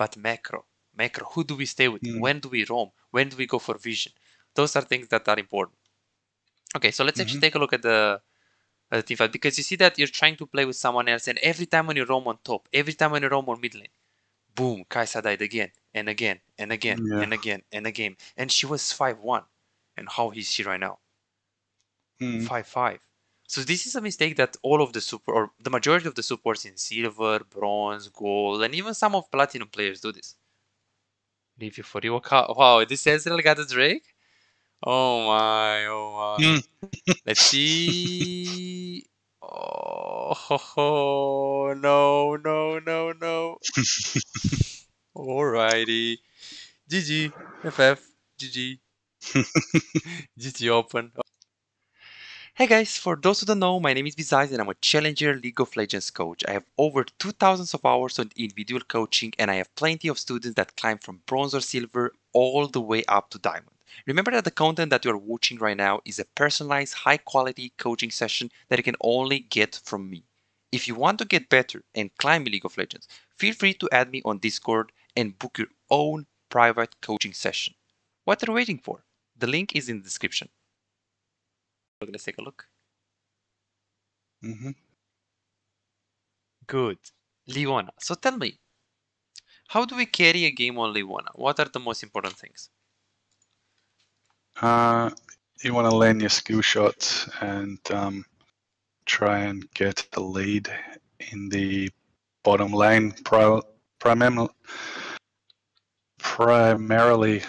but macro, who do we stay with? When do we roam? When do we go for vision? Those are things that are important. Okay, so let's actually take a look at the team fight, because you see that you're trying to play with someone else, and every time when you roam on top, every time when you roam on mid lane, boom, Kai'Sa died again and again and again and again and again, and she was 5-1, and how is she right now? 5-5. So this is a mistake that all of the or the majority of the supports in silver, bronze, gold, and even some of platinum players do this. Leave you for you. Wow, this Ezreal got a Drake? Oh my. Let's see. Oh, no. Alrighty. GG. FF. GG. GG open. Hey guys, for those who don't know, my name is Bizyze and I'm a Challenger League of Legends coach. I have over 2,000 of hours on individual coaching, and I have plenty of students that climb from bronze or silver all the way up to diamond. Remember that the content that you are watching right now is a personalized, high quality coaching session that you can only get from me. If you want to get better and climb League of Legends, feel free to add me on Discord and book your own private coaching session. What are you waiting for? The link is in the description. Let's take a look. Good. Leona. So tell me, how do we carry a game on Leona? What are the most important things? You want to land your skill shots and try and get the lead in the bottom lane, primarily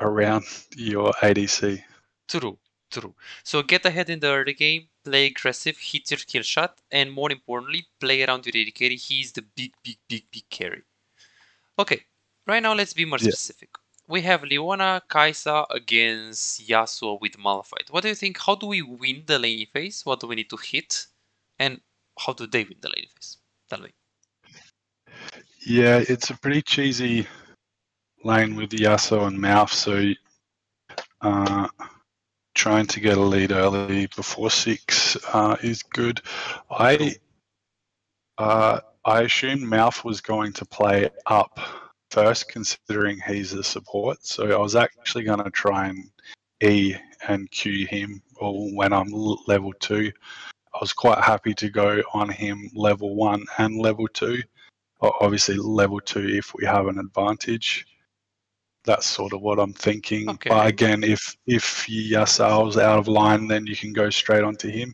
around your ADC. True. So get ahead in the early game, play aggressive, hit your kill shot, and more importantly, play around your AD carry. He's the big carry. Okay, right now let's be more specific. We have Leona, Kai'Sa against Yasuo with Malphite. What do you think? How do we win the lane phase? What do we need to hit? And how do they win the lane phase? Tell me. Yeah, it's a pretty cheesy lane with Yasuo and Mouth, so trying to get a lead early before 6 is good. I assumed Mouth was going to play up first, considering he's a support. So I was actually going to try and E and Q him when I'm level 2. I was quite happy to go on him level 1 and level 2. Obviously level 2 if we have an advantage. That's sort of what I'm thinking. Okay. But again, if Yasuo's out of line, then you can go straight onto him.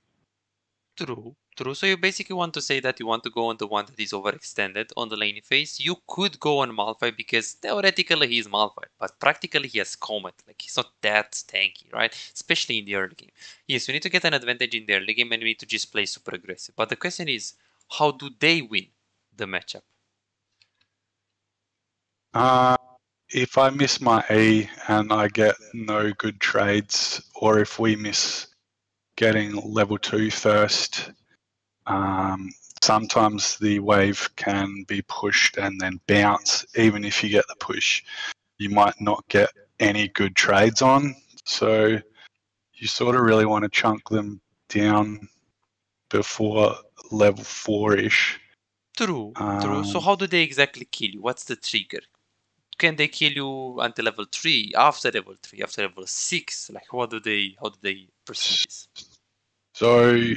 True. So you basically want to say that you want to go on the one that is overextended on the lane phase. You could go on Malphite because theoretically he is Malphite, but practically he has Comet. Like, he's not that tanky, right? Especially in the early game. Yes, you need to get an advantage in the early game and you need to just play super aggressive. But the question is, how do they win the matchup? If I miss my E and I get no good trades, or if we miss getting level 2 first, sometimes the wave can be pushed and then bounce. Even if you get the push, you might not get any good trades on. So you sort of really want to chunk them down before level 4-ish. True. So how do they exactly kill you? What's the trigger? Can they kill you until level 3, after level 3, after level 6? Like, how do they proceed this? So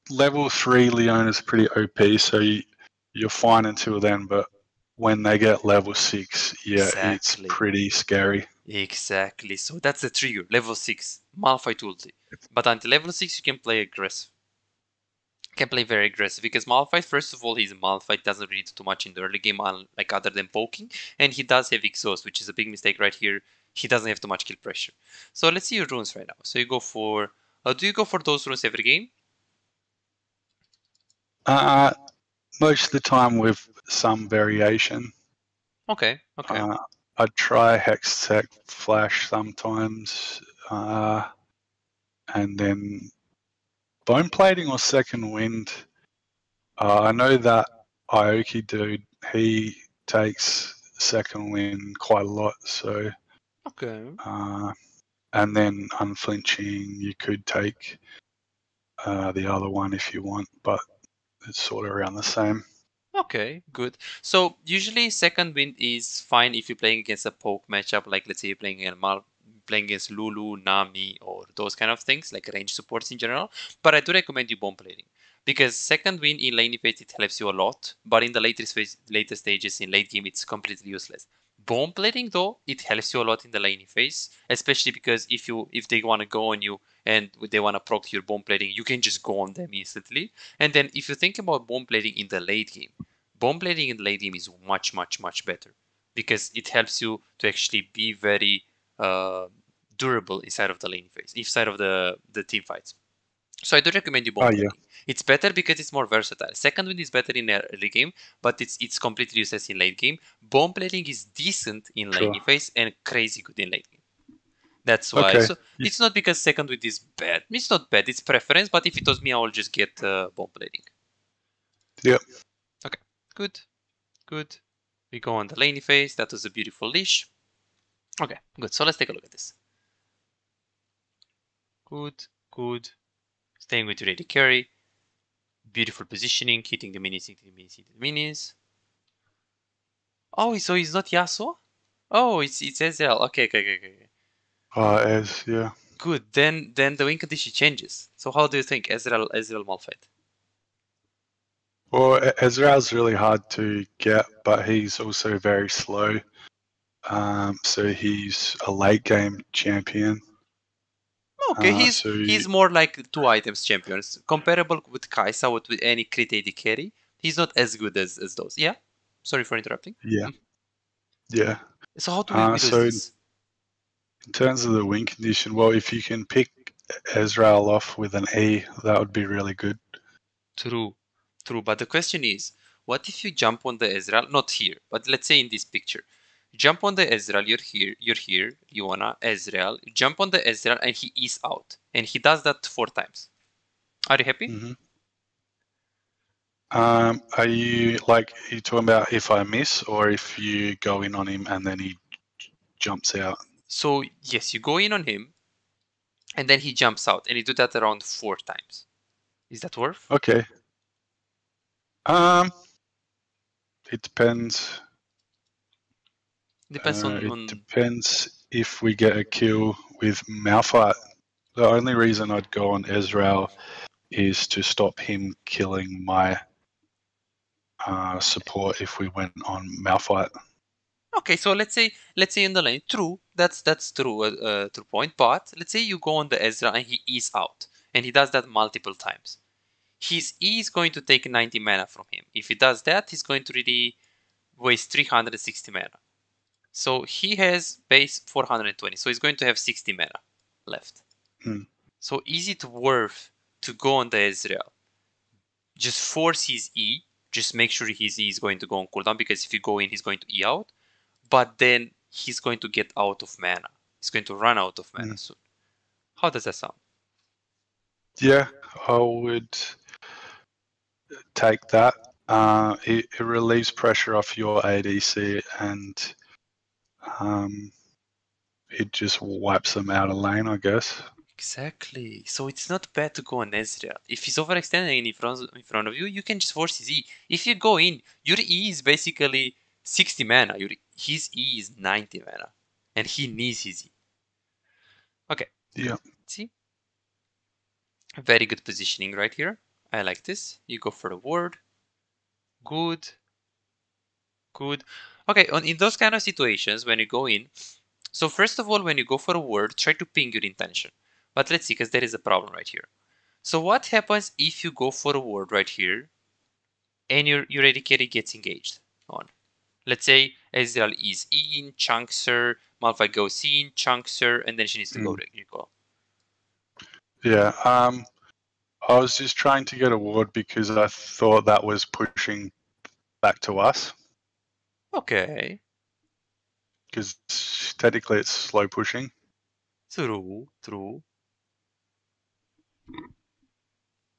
level 3 Leona's pretty OP, so you're fine until then, but when they get level 6, it's pretty scary. Exactly. So that's the trigger, level 6, Malphite ulti. But until level 6, you can play aggressive. Can play very aggressive because Malphite, first of all, he's a Malphite, doesn't really do too much in the early game, like other than poking, and he does have exhaust, which is a big mistake right here. He doesn't have too much kill pressure. So let's see your runes right now. So you go for, do you go for those runes every game? Most of the time with some variation. Okay. I try Hextech Flash sometimes, and then Bone Plating or Second Wind. I know that Aoki dude, he takes Second Wind quite a lot, so. Okay. And then Unflinching, you could take the other one if you want, but it's sort of around the same. Okay, good. So usually second wind is fine if you're playing against a poke matchup, like let's say you're playing playing against Lulu, Nami, or those kind of things, like range supports in general. But I do recommend you bomb plating because second wind in lane phase it helps you a lot, but in the later stages in late game it's completely useless. Bomb plating though, it helps you a lot in the lane phase, especially because if they want to go on you and they want to proc your bomb plating, you can just go on them instantly. And then if you think about bomb plating in the late game, bomb plating in the late game is much, much, much better because it helps you to actually be very uh, durable inside of the lane phase, inside of the team fights. So I do recommend you bomb Oh yeah, plating. It's better because it's more versatile. Second wind is better in early game, but it's completely useless in late game. Bomb plating is decent in sure. lane phase and crazy good in late game. That's why. Okay. So it's not because second wind is bad. It's not bad. It's preference. But if it was me, I will just get bomb plating. Yep. Okay, good. Good. We go on the laney phase. That was a beautiful leash. Okay, good. So let's take a look at this. Good, good. Staying with ready carry. Beautiful positioning, hitting the minis, hitting the minis, hitting the minis. Oh, so he's not Yasuo? Oh, it's Ezreal. Okay. As yeah. Good. Then the win condition changes. So how do you think Ezreal Malphite? Well, Ezreal's really hard to get, but he's also very slow. So he's a late game champion. Okay, So he's more like two items champions, comparable with Kaisa with any crit AD carry. He's not as good as those. Yeah. Sorry for interrupting. yeah, yeah. So how do we lose So this? in terms of the win condition, well, if you can pick Ezreal off with an E, that would be really good. True, true. But the question is, what if you jump on the Ezreal? Not here, but let's say in this picture. Jump on the Ezreal, you're here, you wanna Ezreal. Jump on the Ezreal and he is out. And he does that 4 times. Are you happy? Hmm. Are you talking about if I miss or if you go in on him and then he jumps out? So yes, you go in on him and then he jumps out and you do that around 4 times. Is that worth? Okay. Um, it depends. Depends It on depends if we get a kill with Malphite. The only reason I'd go on Ezreal is to stop him killing my support if we went on Malphite. Okay, so let's say in the lane, true, that's true, true point. But let's say you go on the Ezra and he is out, and he does that multiple times. His E is going to take 90 mana from him. If he does that, he's going to really waste 360 mana. So he has base 420, so he's going to have 60 mana left. Hmm. So is it worth to go on the Ezreal? Just force his E, just make sure his E is going to go on cooldown because if you go in, he's going to E out. But then he's going to get out of mana. He's going to run out of mana soon. How does that sound? Yeah, I would take that. It relieves pressure off your ADC and it just wipes them out of lane, I guess. Exactly. So it's not bad to go on Ezreal. If he's overextending in front of you, you can just force his E. If you go in, your E is basically 60 mana. His E is 90 mana. And he needs his E. Okay. Yeah. See? Very good positioning right here. I like this. You go for the ward. Good. Good. Okay, in those kind of situations, when you go in, so first of all, when you go for a word, try to ping your intention. But let's see, because there is a problem right here. So what happens if you go for a word right here, and your AD carry gets engaged on? Let's say Ezreal is in, chunks her, Malphite goes in, chunks her, and then she needs to go to recall. Yeah. I was just trying to get a ward because I thought that was pushing back to us. Okay. Because technically it's slow pushing. True.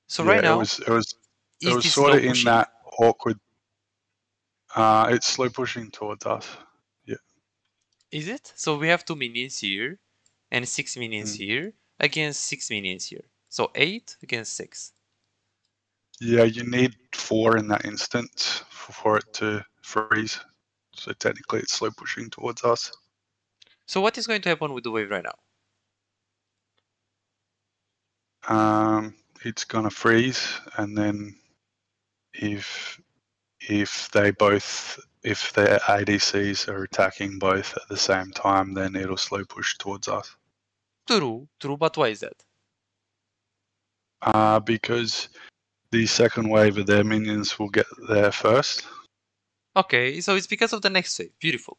So Yeah, right now, it was is this sort slow of in pushing? that awkward. It's slow pushing towards us. Yeah. Is it? So we have 2 minions here, and 6 minions Mm. here, against 6 minions here. So 8 against 6. Yeah, you need 4 in that instance for it to freeze. So technically it's slow pushing towards us. So what is going to happen with the wave right now? It's gonna freeze, and then if their ADCs are attacking both at the same time, then it'll slow push towards us. True, but why is that? Because the second wave of their minions will get there first. Okay, so it's because of the next wave. Beautiful.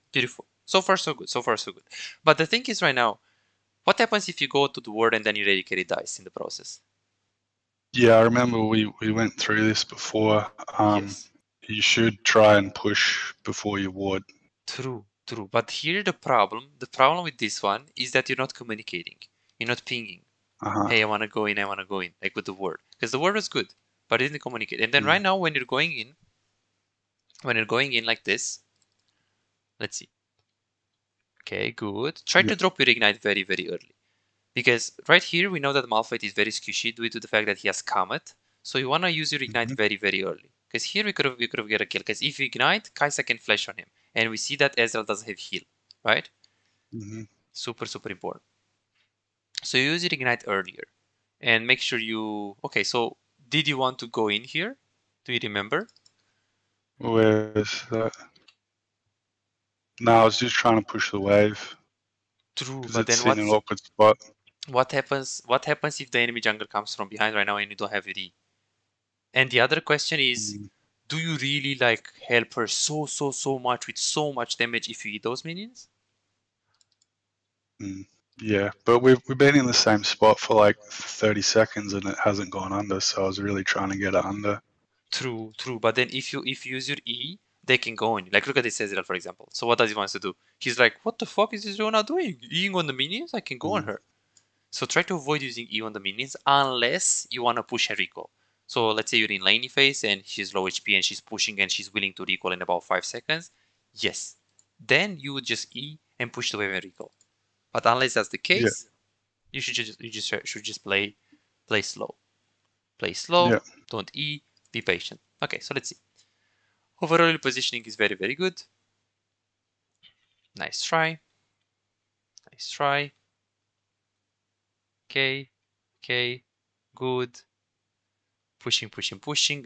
So far so good, But the thing is right now, what happens if you go to the ward and then your AD carry dies in the process? Yeah, I remember we went through this before. Yes. You should try and push before you ward. True. But here the problem with this one is that you're not communicating. You're not pinging. Hey, I want to go in, like with the word. Because the word was good, but it didn't communicate. And then right now when you're going in like this, let's see. Okay, good. Try to drop your ignite very, very early. Because right here, we know that Malphite is very squishy due to the fact that he has Comet. So you want to use your ignite very, very early. Because here we could have get a kill. Because if you ignite, Kaisa can flash on him. And we see that Ezreal doesn't have heal, right? Super, super important. So you use your ignite earlier. And make sure you... Okay, so did you want to go in here? Do you remember? Where is that? No, I was just trying to push the wave. True, Because but it's then in an awkward spot. what happens if the enemy jungler comes from behind right now and you don't have it? And the other question is, do you really like help her so much with so much damage if you eat those minions? Yeah, but we've been in the same spot for like 30 seconds and it hasn't gone under, so I was really trying to get it under. True. But then if you use your E, they can go on you. Like look at this Ezreal, for example. So what does he want to do? He's like, what the fuck is this Leona doing? Eing on the minions? I can go on her. So try to avoid using E on the minions unless you want to push and recall. So let's say you're in laney phase and she's low HP and she's pushing and she's willing to recall in about 5 seconds. Yes. Then you would just E and push the wave and recall. But unless that's the case, you should just play slow. Play slow, don't E, be patient. Okay, so let's see. Overall your positioning is very, very good. Nice try. Okay, good. Pushing,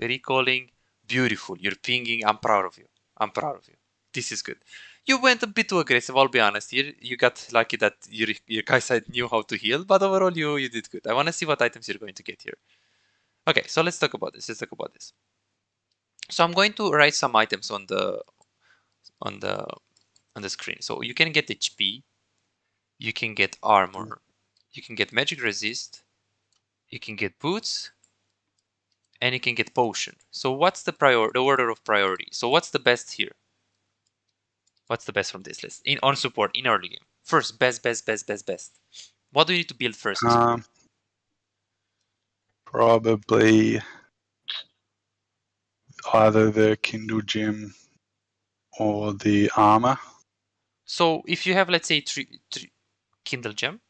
recalling. Beautiful. You're pinging. I'm proud of you. This is good. You went a bit too aggressive, I'll be honest here. You got lucky that your guys knew how to heal, but overall you did good. I want to see what items you're going to get here. Okay, so let's talk about this. So I'm going to write some items on the screen. So you can get HP, you can get armor, you can get magic resist, you can get boots, and you can get potion. So what's the order of priority? So what's the best here? What's the best from this list? On support, in early game. First, best. What do you need to build first on support? Probably either the Kindle Gem or the armor. So if you have, let's say, three Kindle Gem.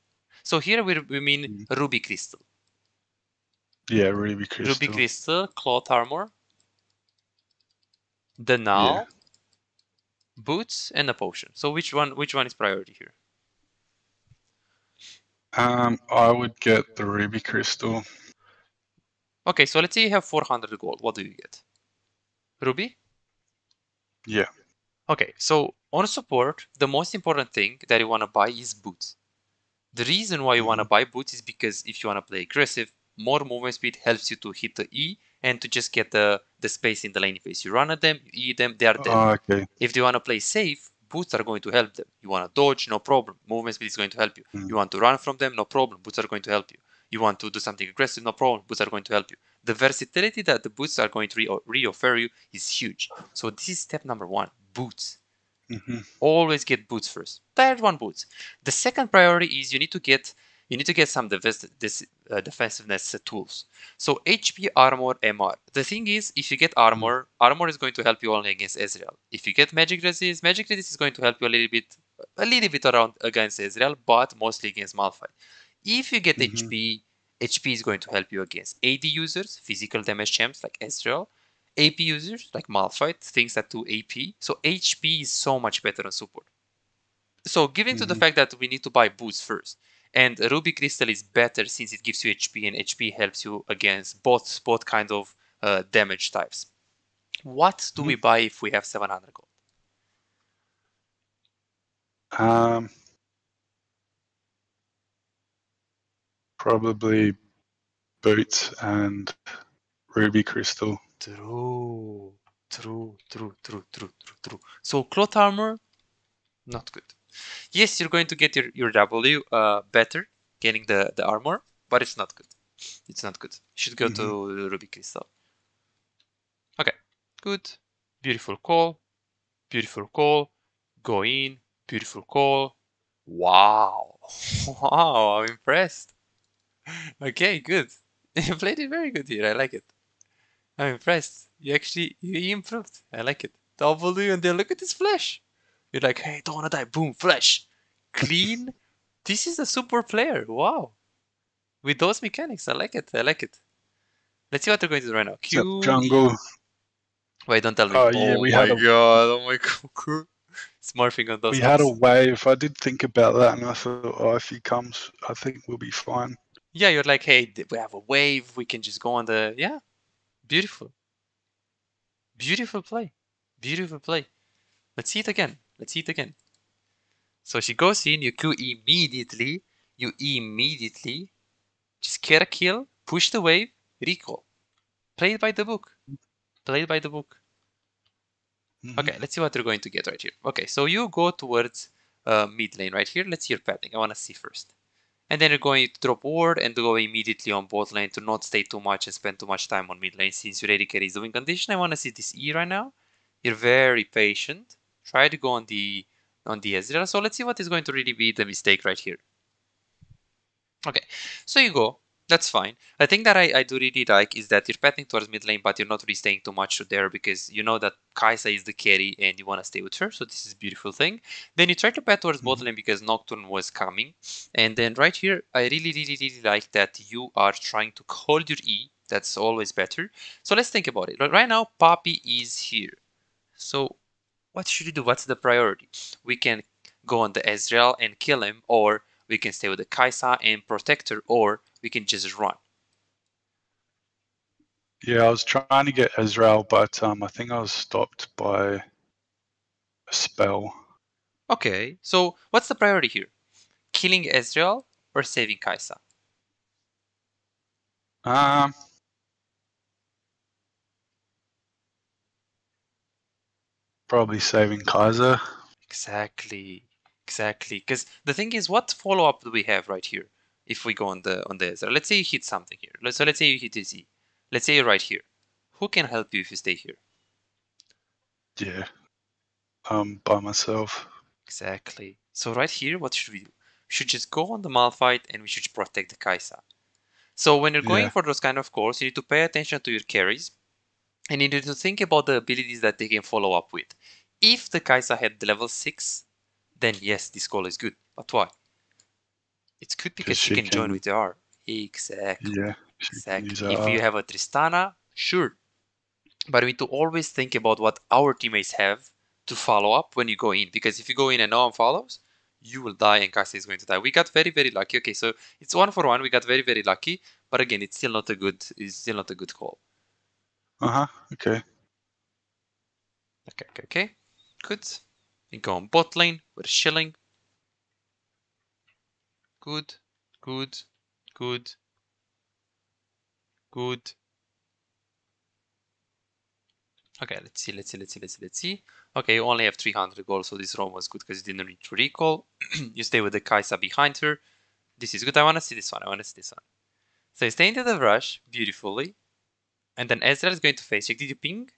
So here we mean Ruby Crystal. Yeah, Ruby Crystal. Ruby Crystal, Cloth Armor, the Null, Boots, and a Potion. So which one is priority here? I would get the Ruby Crystal. Okay, so let's say you have 400 gold. What do you get? Ruby? Yeah. Okay, so on support, the most important thing that you want to buy is boots. The reason why you want to buy boots is because if you want to play aggressive, more movement speed helps you to hit the E and to just get the space in the lane phase. You run at them, you E them, they are dead. Okay. If you want to play safe, boots are going to help them. You want to dodge, no problem. Movement speed is going to help you. You want to run from them, no problem. Boots are going to help you. You want to do something aggressive, no problem. Boots are going to help you. The versatility that the boots are going to re-offer you is huge. So this is step number 1, boots. Always get boots first. Tier 1 boots. The second priority is you need to get some defensiveness tools. So HP, armor, MR. The thing is, if you get armor, armor is going to help you only against Ezreal. If you get magic resist is going to help you a little bit around against Ezreal, but mostly against Malphite. If you get HP HP is going to help you against AD users, physical damage champs like Ezreal, AP users like Malphite, things that do AP. So HP is so much better on support. So given to the fact that we need to buy boots first, and Ruby Crystal is better since it gives you HP, and HP helps you against both kind of damage types. What do we buy if we have 700 gold? Probably boots and ruby crystal. True. So cloth armor, not good. Yes, you're going to get your W better, getting the armor, but it's not good. It's not good. You should go to Ruby Crystal. Okay, good. Beautiful call. Beautiful call. Go in. Beautiful call. Wow. Wow, I'm impressed. Okay, good. You played it very good here. I like it. I'm impressed. You improved. I like it. W and then look at this flash. You're like, hey, don't wanna die. Boom, flash. Clean. This is a super player. Wow. With those mechanics, I like it. I like it. Let's see what they're going to do right now. Q. Jungle. Wait, don't tell me. Oh yeah, Oh my god. Oh my god. Smurfing on those. We had a wave. I did think about that, and I thought, oh, if he comes, I think we'll be fine. Yeah, you're like, hey, we have a wave. We can just go on the. Yeah. Beautiful. Beautiful play. Beautiful play. Let's see it again. Let's see it again. So she goes in, you Q immediately. You immediately just get a kill, push the wave, recall. Play it by the book. Play it by the book. Okay, let's see what they're going to get right here. Okay, so you go towards mid lane right here. Let's see your pathing. I want to see first. And then you're going to drop ward and go immediately on bot lane to not stay too much and spend too much time on mid lane since your AD carry is the win condition. I want to see this E right now. You're very patient. Try to go on the Ezreal. So let's see what is going to really be the mistake right here. Okay, so you go. That's fine. The thing that I do really like is that you're pathing towards mid lane, but you're not really staying too much there because you know that Kai'Sa is the carry and you want to stay with her. So this is a beautiful thing. Then you try to path towards bot lane because Nocturne was coming. And then right here, I really like that you are trying to hold your E. That's always better. So let's think about it. Right now, Poppy is here. So what should we do? What's the priority? We can go on the Ezreal and kill him, or we can stay with the Kai'Sa and protect her, or we can just run. Yeah, I was trying to get Ezreal, but I think I was stopped by a spell. Okay, so what's the priority here? Killing Ezreal or saving Kai'Sa? Probably saving Kaiser. Exactly. Because the thing is, what follow-up do we have right here? If we go on the Ezreal, let's say you hit something here. So let's say you hit his E. Let's say you're right here. Who can help you if you stay here? Yeah. By myself. Exactly. So right here, what should we do? We should just go on the Malphite and we should protect the Kai'Sa. So when you're going for those kind of calls, you need to pay attention to your carries and you need to think about the abilities that they can follow up with. If the Kai'Sa had level 6, then yes, this call is good. But why? It's good because she can join with the R. Exactly. Yeah. Exactly. If you have a Tristana, sure. But we need to always think about what our teammates have to follow up when you go in. Because if you go in and no one follows, you will die and Kai'Sa is going to die. We got very lucky. Okay, so it's 1-for-1. We got very lucky. But again, it's still not a good call. Okay. Okay. Good. We go on bot lane. We're chilling. Good. Okay, let's see. Okay, you only have 300 gold, so this roam was good because you didn't need to recall. You stay with the Kai'Sa behind her. This is good. I want to see this one. So you stay into the rush beautifully. And then Ezreal is going to face check. Did you ping?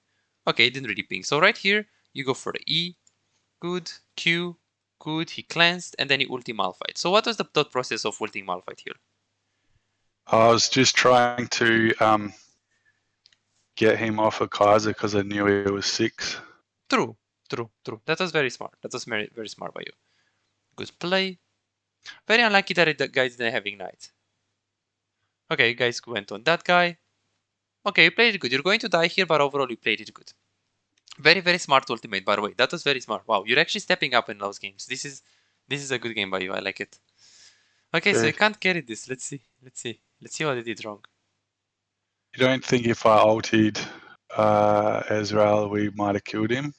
Okay, didn't really ping. So right here, you go for the E. Good. Q. Good. He cleansed. And then he ulti Malphite. So what was the thought process of ulting Malphite here? I was just trying to get him off of Kaiser because I knew he was 6. True. That was very smart. That was very smart by you. Good play. Very unlucky that the guys didn't have Ignite. Okay, you guys went on that guy. Okay, you played it good. You're going to die here, but overall you played it good. Very, very smart ultimate, by the way. That was very smart. Wow, you're actually stepping up in those games. This is a good game by you. I like it. Okay, so you Good. can't carry this. Let's see. Let's see what I did wrong. You don't think if I ulted Ezreal, we might have killed him?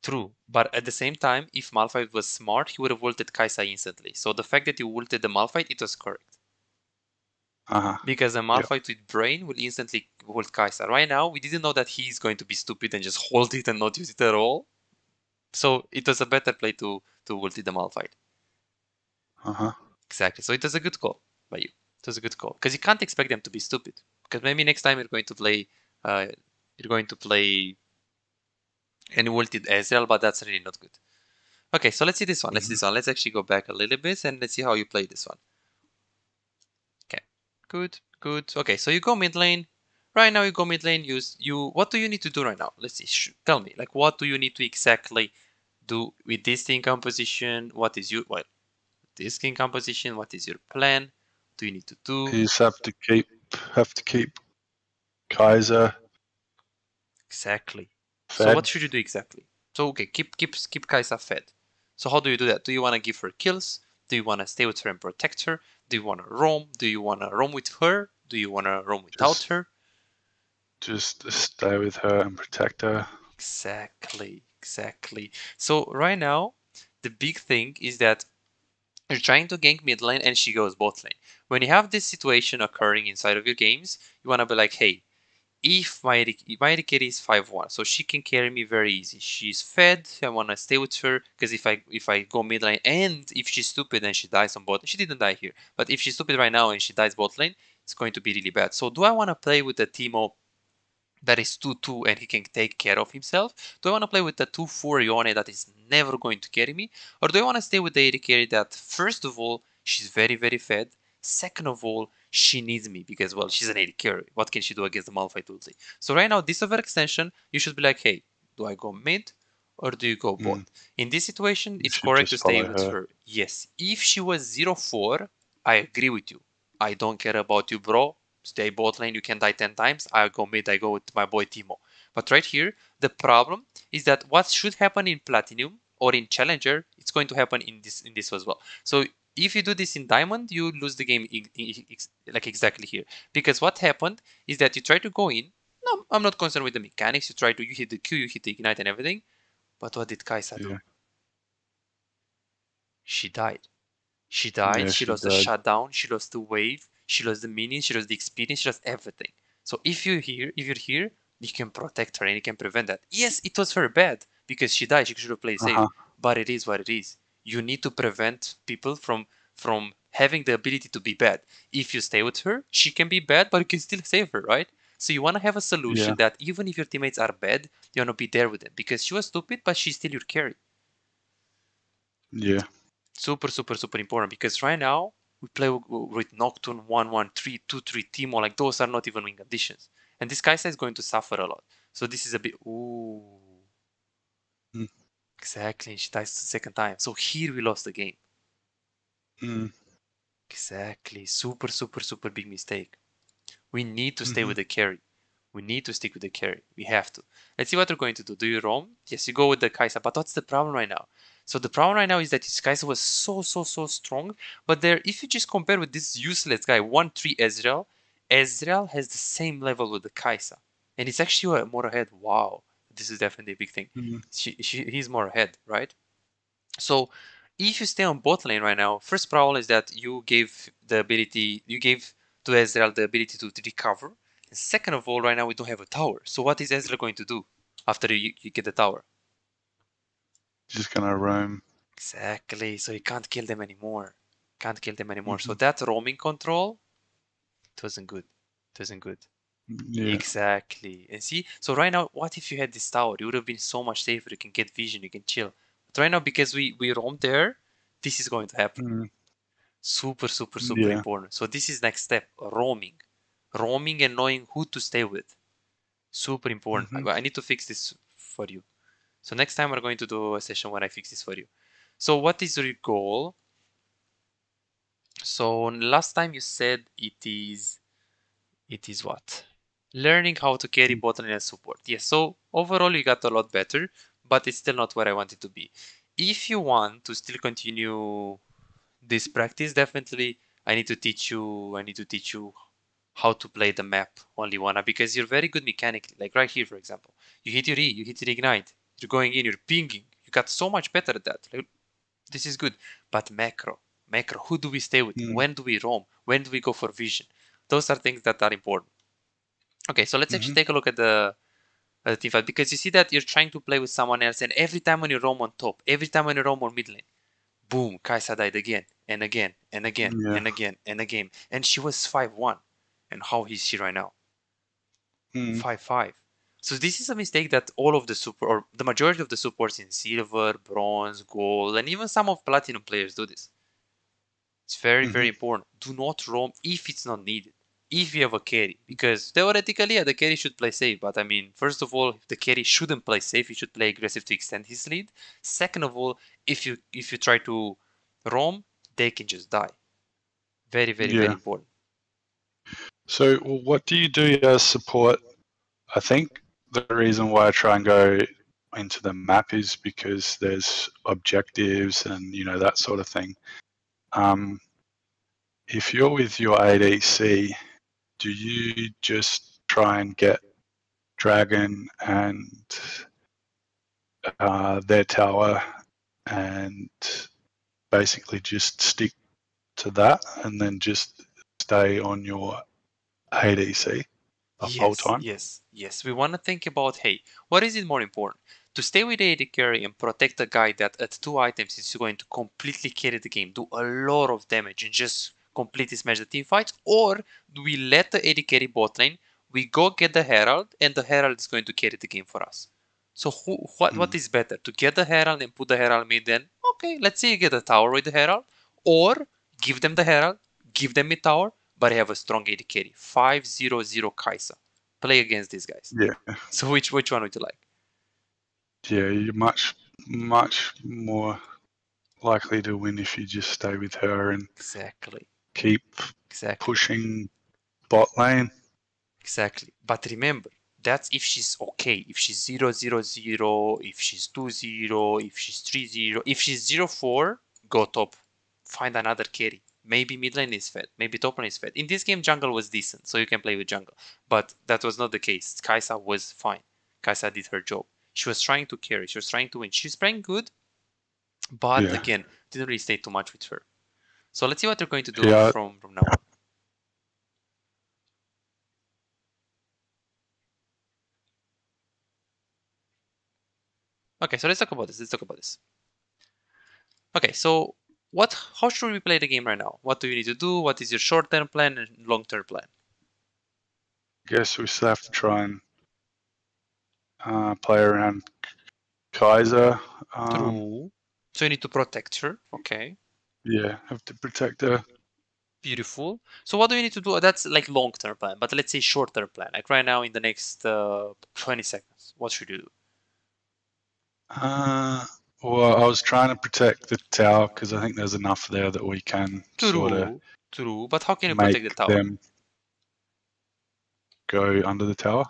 True, but at the same time, if Malphite was smart, he would have ulted Kai'Sa instantly. So the fact that you ulted the Malphite, it was correct. Because a Malphite with Brain will instantly ult Kai'Sa. Right now, we didn't know that he's going to be stupid and just hold it and not use it at all. So it was a better play to ulti the Malphite. Exactly. So it was a good call by you. It was a good call because you can't expect them to be stupid. Because maybe next time you're going to play and ulted Ezreal, but that's really not good. Okay, so let's see this one. Let's see this one. Let's actually go back a little bit and let's see how you play this one. Okay, good, good. Okay, so you go mid lane. Right now you go mid lane. What do you need to do right now? Let's see. Tell me, like, what do you need to exactly do with this team composition? What is this team composition? What is your plan? What do you need to do? You just have to keep Kaiser Exactly. So fed. what should you do exactly? So okay, keep Kai'Sa fed. So how do you do that? Do you want to give her kills? Do you want to stay with her and protect her? Do you want to roam? Do you want to roam with her? Do you want to roam without her? Just stay with her and protect her. Exactly, exactly. So right now, the big thing is that you're trying to gank mid lane and she goes bot lane. When you have this situation occurring inside of your games, you want to be like, hey, if my AD carry is 5-1, so she can carry me very easy. She's fed, I wanna stay with her, because if I go mid lane and if she's stupid and she dies on bot, she didn't die here, but if she's stupid right now and she dies bot lane, it's going to be really bad. So do I wanna play with the Teemo that is 2-2 and he can take care of himself? Do I want to play with the 2-4 Yone that is never going to carry me? Or do I want to stay with the AD carry that, first of all, she's very, very fed. Second of all, she needs me because, well, she's an AD carry. What can she do against the Malphite ulti? So right now, this overextension, you should be like, hey, do I go mid or do you go bot? In this situation, You it's should correct to just stay follow with her. her. Yes, if she was 0-4, I agree with you. I don't care about you, bro. Stay bot lane, you can die 10 times. I go mid, I go with my boy Teemo. But right here, the problem is that what should happen in Platinium or in Challenger, it's going to happen in this as well. So if you do this in Diamond, you lose the game like exactly here. Because what happened is that you try to go in. No, I'm not concerned with the mechanics. You hit the Q, you hit the Ignite and everything. But what did Kai'Sa do? She died. She died, Yeah, she she lost the did. shutdown, she lost the wave, she lost the minions, she lost the experience, she lost everything. So if you're here, you can protect her and you can prevent that. Yes, it was her bad because she died, she should have played safe. But it is what it is. You need to prevent people from having the ability to be bad. If you stay with her, she can be bad, but you can still save her, right? So you want to have a solution that even if your teammates are bad, you want to be there with them because she was stupid, but she's still your carry. Yeah. Super, super, super important because right now we play with Nocturne 1-1, 3-2-3 Teemo. Like those are not even win conditions. And this Kai'Sa is going to suffer a lot. So this is a bit. Ooh. Exactly. She dies the second time. So here we lost the game. Exactly. Super, super, super big mistake. We need to stay with the carry. We need to stick with the carry. We have to. Let's see what we're going to do. Do you roam? Yes, you go with the Kai'Sa. But what's the problem right now? So the problem right now is that this Kai'Sa was so, so, so strong. But there, if you just compare with this useless guy, 1-3 Ezreal, Ezreal has the same level with the Kai'Sa. And it's actually more ahead. Wow. This is definitely a big thing. He's more ahead, right? So if you stay on bot lane right now, first problem is that you gave to Ezreal the ability to recover. And second of all, right now we don't have a tower. So what is Ezreal going to do after you get the tower? Just gonna roam. Exactly. So you can't kill them anymore. Can't kill them anymore. So that roaming control, it wasn't good. It wasn't good. Yeah. Exactly. And see, so right now, what if you had this tower? You would have been so much safer. You can get vision, you can chill. But right now, because we roam there, this is going to happen. Super, super, super Yeah. important. So this is next step, roaming. Roaming and knowing who to stay with. Super important. I need to fix this for you. So next time we're going to do a session where I fix this for you. So what is your goal? So last time you said it is what? Learning how to carry bot lane and support. Yes, so overall you got a lot better, but it's still not where I want it to be. If you want to still continue this practice, definitely I need to teach you how to play the map only one, because you're very good mechanically. Like right here, for example, you hit your E, you hit your ignite, you're going in, you're pinging. You got so much better at that. Like, this is good. But macro, who do we stay with? When do we roam? When do we go for vision? Those are things that are important. Okay, so let's actually take a look at the team fight, because you see that you're trying to play with someone else, and every time when you roam on top, every time when you roam on mid lane, boom, Kai'Sa died again and again and again Yeah. and again and again, and she was 5-1. And how is she right now? 5-5. So this is a mistake that all of the super, or the majority of the supports in silver, bronze, gold, and even some of platinum players do this. It's very, very important. Do not roam if it's not needed. If you have a carry, because theoretically, yeah, the carry should play safe. But I mean, first of all, the carry shouldn't play safe. He should play aggressive to extend his lead. Second of all, if you try to roam, they can just die. Very, very, very Yeah. important. So what do you do as support? I think the reason why I try and go into the map is because there's objectives and that sort of thing. If you're with your ADC, do you just try and get Dragon and their tower and basically just stick to that and then just stay on your ADC the whole Yes, time? yes, yes. We want to think about, hey, what is it more important? To stay with AD carry and protect a guy that at 2 items is going to completely carry the game, do a lot of damage and just completely smash the team fights? Or do we let the AD carry bot lane, we go get the Herald, and the Herald is going to carry the game for us? So what is better? To get the Herald and put the Herald mid, then okay, let's say you get a tower with the Herald, or give them the Herald, give them mid tower, but I have a strong AD carry. 5-0-0 Kai'Sa. Play against these guys. Yeah. So which one would you like? Yeah, you're much more likely to win if you just stay with her and Exactly. keep Exactly. pushing bot lane. Exactly. But remember, that's if she's okay. If she's 0-0-0, if she's 2-0, if she's 3-0, if she's 0-4, go top. Find another carry. Maybe mid lane is fed. Maybe top lane is fed. In this game, jungle was decent, so you can play with jungle. But that was not the case. Kai'Sa was fine. Kai'Sa did her job. She was trying to carry. She was trying to win. She's playing good, but Yeah. again, didn't really stay too much with her. So let's see what they're going to do Yeah. from now on. Okay, so let's talk about this. Let's talk about this. Okay, so how should we play the game right now? What do you need to do? What is your short-term plan and long-term plan? Guess we still have to try and play around Kaiser. True. So you need to protect her. Okay. Yeah, have to protect her. Beautiful. So what do you need to do? That's like long-term plan, but let's say short-term plan. Like right now in the next 20 seconds, what should you do? Well, I was trying to protect the tower because I think there's enough there that we can sort of True. True. But how can you protect the make tower? them go under the tower.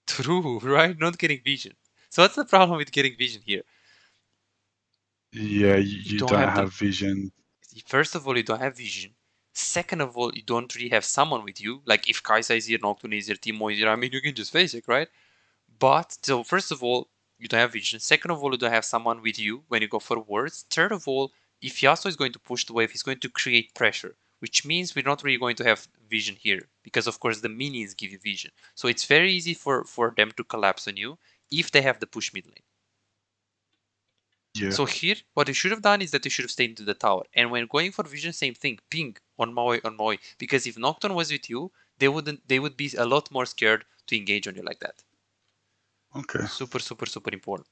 True, right? Not getting vision. So what's the problem with getting vision here? Yeah, You you don't don't have the have vision. First of all, you don't have vision. Second of all, you don't really have someone with you. Like if Kai'Sa is here, Nocturne is here, Timo is here, I mean, you can just face it, right? But, so first of all, you don't have vision. Second of all, you don't have someone with you when you go for wards. Third of all, if Yasuo is going to push the wave, he's going to create pressure, which means we're not really going to have vision here. Because, of course, the minions give you vision. So it's very easy for them to collapse on you if they have the push mid lane. Yeah. So here, what you should have done is that you should have stayed into the tower. And when going for vision, same thing, ping on Maui on Maui. Because if Nocturne was with you, they would be a lot more scared to engage on you like that. Okay. Super, super, super important.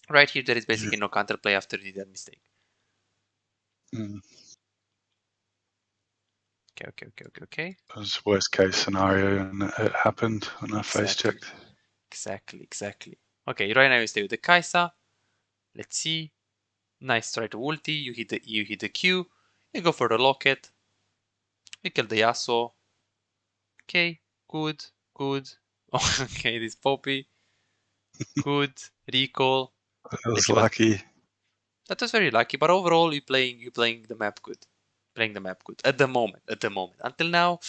Right here, there is basically Yeah. no counterplay after you did that mistake. Mm. Okay. That was worst case scenario, and it happened when I face checked. Exactly. Okay, right now you stay with the Kai'Sa. Let's see. Nice try to ulti. You hit the Q. You go for the locket. We kill the Yasuo. Okay, good, good. Oh, okay, this Poppy. Good. Recall. I was Okay, but lucky. that was very lucky. But overall, you're playing the map good. Playing the map good. At the moment. Until now,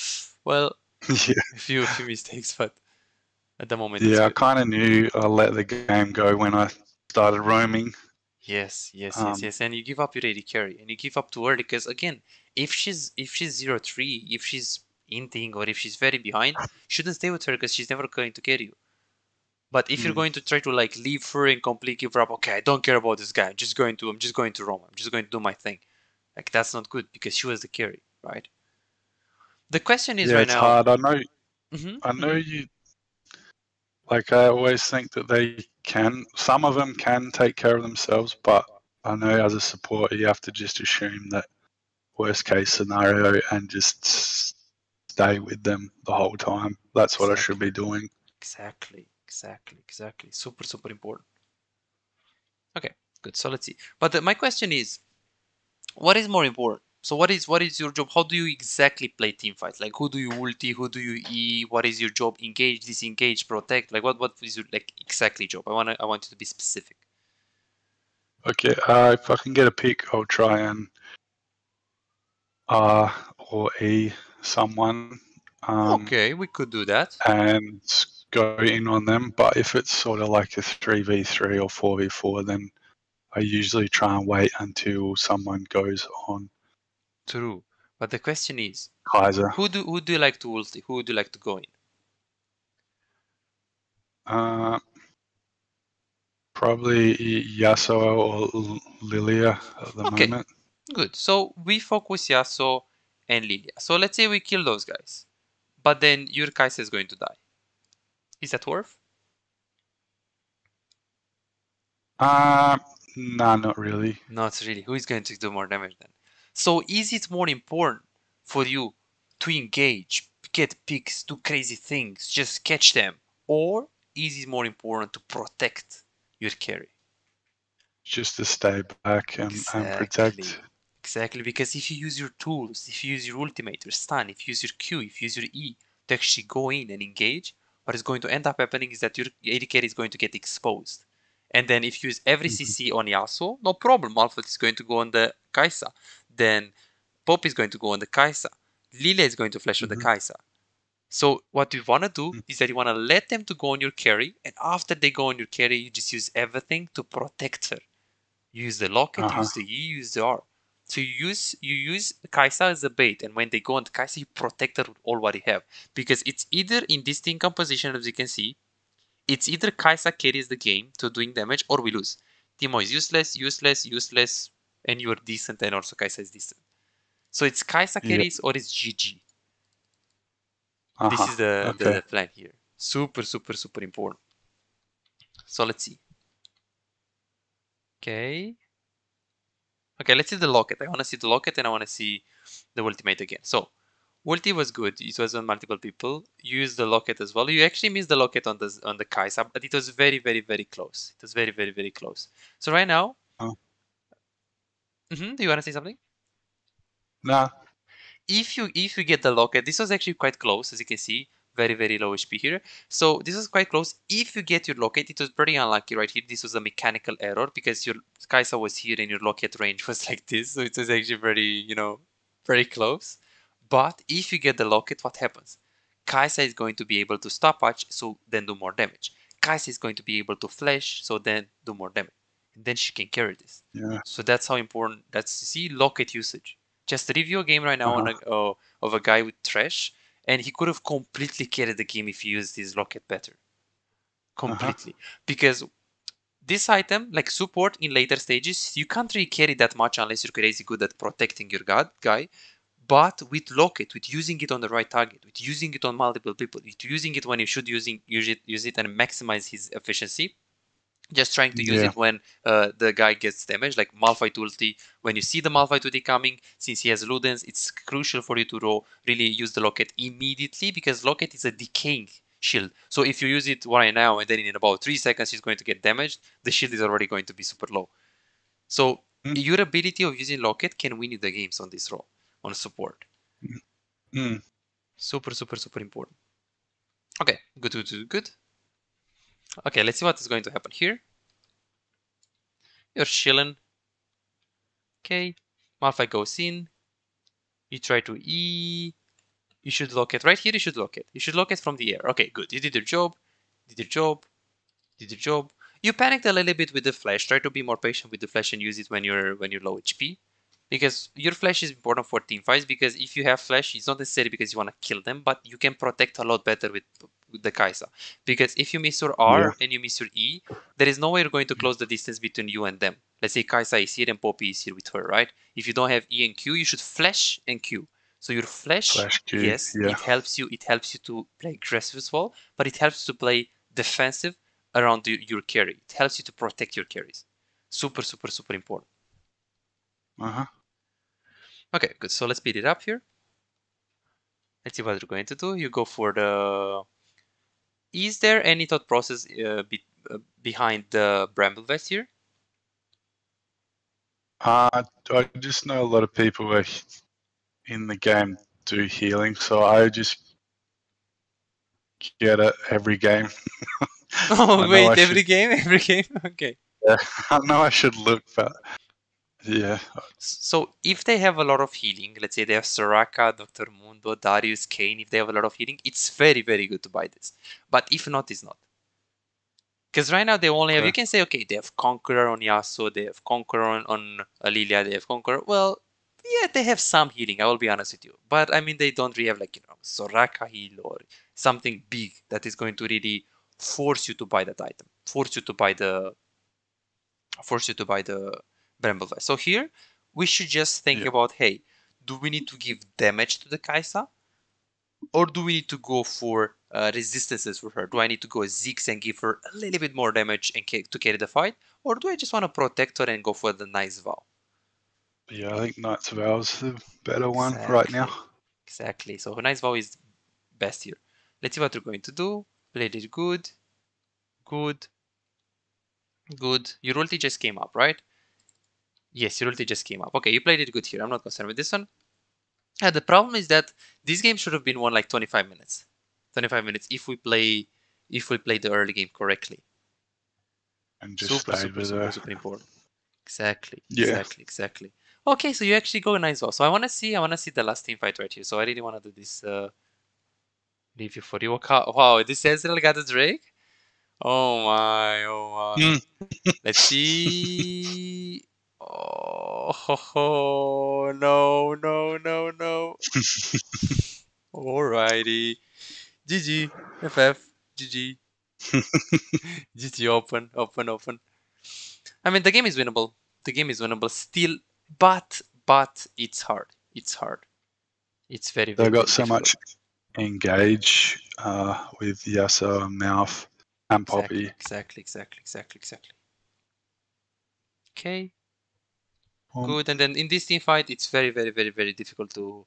well, Yeah. a few mistakes, but at the moment it's Yeah, I good. kind of knew I let the game go when I started roaming. Yes. Um, And you give up your AD carry, and you give up too early because again, if she's 0-3, if she's inting or if she's very behind, shouldn't stay with her because she's never going to carry you. But if you're going to try to like leave her and completely give her up, okay, I don't care about this guy. I'm just going to roam. I'm just going to do my thing. Like that's not good because she was the carry, right? The question is yeah, right it's now. hard. I know Mm-hmm. you. Like I always think that they can. Some of them can take care of themselves, but I know as a supporter you have to just assume that worst case scenario and just stay with them the whole time. That's what I should Exactly. be doing. Exactly. Super important. Okay, good. So let's see. But my question is, what is more important? So what is your job? How do you exactly play team fights? Like who do you ulti? Who do you E? What is your job? Engage, disengage, protect? Like what is your like exactly job? I want you to be specific. Okay, if I can get a pick, I'll try and R or E someone Okay, we could do that. and go in on them. But if it's sort of like a 3v3 or 4v4, then I usually try and wait until someone goes on True. But the question is, Kaiser. who do you like to ulti? Who do you like to go in? Uh, Probably Yasuo or Lilia at the Okay, moment. good. So we focus Yasuo and Lilia. So let's say we kill those guys, but then your Kai'Sa is going to die. Is that worth? Nah, not really. Not really. Who is going to do more damage then? So is it more important for you to engage, get picks, do crazy things, just catch them, or is it more important to protect your carry? Just to stay back and protect. Exactly, because if you use your tools, if you use your ultimate, your stun, if you use your Q, if you use your E to actually go in and engage, what is going to end up happening is that your AD carry is going to get exposed. And then if you use every Mhm, CC on Yasuo, no problem, Malphite is going to go on the Kai'Sa. Then Pop is going to go on the Kai'Sa. Lilia is going to flash on the mhm, Kai'Sa. So what you want to do mhm. is that you want to let them to go on your carry, and after they go on your carry, you just use everything to protect her. You use the locket, you Uh-huh. use the E, you use the R. So you use Kai'Sa as a bait, and when they go on the Kai'Sa, you protect her with all what you have. Because it's either in this team composition, as you can see, it's either Kai'Sa carries the game to doing damage, or we lose. Timo is useless, and you are decent, and also Kai'Sa is decent. So it's Kai'Sa Yeah. carries or it's GG. This Uh-huh. is Okay. the plan here. Super important. So let's see. Okay. Okay, let's see the locket. I want to see the locket and I want to see the ultimate again. So, ulti was good. It was on multiple people. You used the locket as well. You actually missed the locket on the Kai'Sa, but it was very close. It was very close. So right now, Uh, do you want to say something? nah. If you get the locket, this was actually quite close, as you can see. Very low HP here. So this was quite close. If you get your locket, it was pretty unlucky right here. This was a mechanical error because your Kai'Sa was here and your locket range was like this. So it was actually very close. But if you get the locket, what happens? Kai'Sa is going to be able to stop patch, so then do more damage. Kai'Sa is going to be able to flash, so then do more damage. And then she can carry this. Yeah. So that's how important. That's see locket usage. Just review a game right now Uh-huh. of a guy with trash, and he could have completely carried the game if he used his locket better. Uh-huh. Completely, because this item, like support in later stages, you can't really carry that much unless you're crazy good at protecting your god guy. But with locket, with using it on the right target, with using it on multiple people, with using it when you should use it and maximize his efficiency, just trying to use Yeah. it when the guy gets damaged, like Malphite ulti. When you see the Malphite ulti coming, since he has Ludens, it's crucial for you to really use the locket immediately because locket is a decaying shield. So if you use it right now and then in about 3 seconds he's going to get damaged, the shield is already going to be super low. So Mm, your ability of using locket can win you the games on this role, on support. Super, super, super important. Okay, good, good, good, good. Okay, let's see what is going to happen here. You're chilling. Okay, Malphite goes in. You try to E. You should lock it. Right here, you should lock it. You should lock it from the air. Okay, good. You did your job. Did your job. Did your job. You panicked a little bit with the flash. Try to be more patient with the flash and use it when you're low HP. Because your flash is important for team fights, because if you have flash, it's not necessarily because you want to kill them, but you can protect a lot better with the Kai'Sa. Because if you miss your R and you miss your E, there is no way you're going to close the distance between you and them. Let's say Kai'Sa is here and Poppy is here with her, right? If you don't have E and Q, you should flash and Q. So your flash Q, yes, it helps you to play aggressive as well, but it helps you to play defensive around your carry. It helps you to protect your carries. Super, super, super important. Okay, good. So let's speed it up here. Let's see what you're going to do. You go for the... Is there any thought process behind the Bramble Vest here? I just know a lot of people in the game do healing, so I just get it every game. Oh, wait, every game? Every game? Okay. Yeah, I know I should look, but yeah. So if they have a lot of healing, let's say they have Soraka, Dr. Mundo, Darius, Kane, if they have a lot of healing, it's very, very good to buy this. But if not, it's not. Because right now they only have, you can say, okay, they have Conqueror on Yasuo, they have Conqueror on Lilia, they have Conqueror. Well, yeah, they have some healing, I will be honest with you. But I mean, they don't really have, like, you know, Soraka heal or something big that is going to really force you to buy that item, force you to buy the Bramble Vest. So here, we should just think about, hey, do we need to give damage to the Kai'Sa? Or do we need to go for resistances for her? Do I need to go Ziggs and give her a little bit more damage and to carry the fight? Or do I just want to protect her and go for the Knight's Vow? Yeah, I think Knight's Vow is the better one right now. Exactly. So Knight's Vow is best here. Let's see what we're going to do. Played it good. Good. Good. Your ulti just came up, right? Yes, your ulti just came up. Okay, you played it good here. I'm not concerned with this one. The problem is that this game should have been won like 25 minutes. 25 minutes if we play the early game correctly. And just super important. Exactly. Okay, so you actually go nice well. So I wanna see the last team fight right here. So I really wanna do this review for you. Wow, this Ezreal got a Drake? Oh my. Let's see. Oh no. Alrighty. GG. FF. GG. GG. Open. I mean, the game is winnable. Still, but it's hard. It's very, very, They got very so difficult. much engage with Yasuo, Mouth, and Poppy. Exactly. Okay. Good. And then in this team fight, it's very, very, very, very difficult to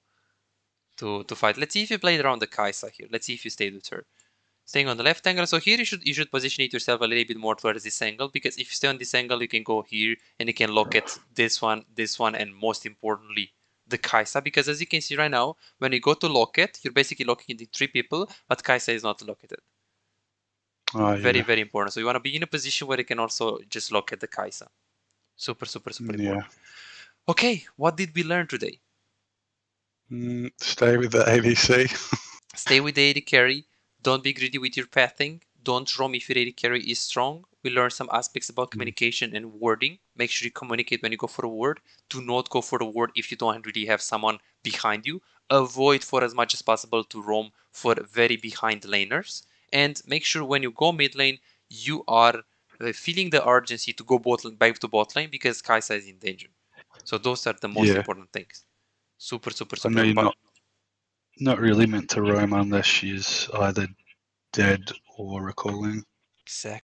fight. Let's see if you played around the Kai'Sa here. Let's see if you stayed with her. Staying on the left angle. So here you should position it yourself a little bit more towards this angle, because if you stay on this angle, you can go here and you can lock at this one, and most importantly, the Kai'Sa. Because as you can see right now, when you go to lock it, you're basically locking the 3 people, but Kai'Sa is not located. Very, very important. So you want to be in a position where you can also just lock at the Kai'Sa. Super important. Okay, what did we learn today? Stay with the ADC. Stay with the AD carry. Don't be greedy with your pathing. Don't roam if your AD carry is strong. We learned some aspects about communication and wording. Make sure you communicate when you go for a ward. Do not go for a ward if you don't really have someone behind you. Avoid for as much as possible to roam for very behind laners. And make sure when you go mid lane, you are feeling the urgency to go back to bot lane, because Kai'Sa is in danger. So those are the most important things. Super I know you're not really meant to roam unless she's either dead or recalling. Exactly.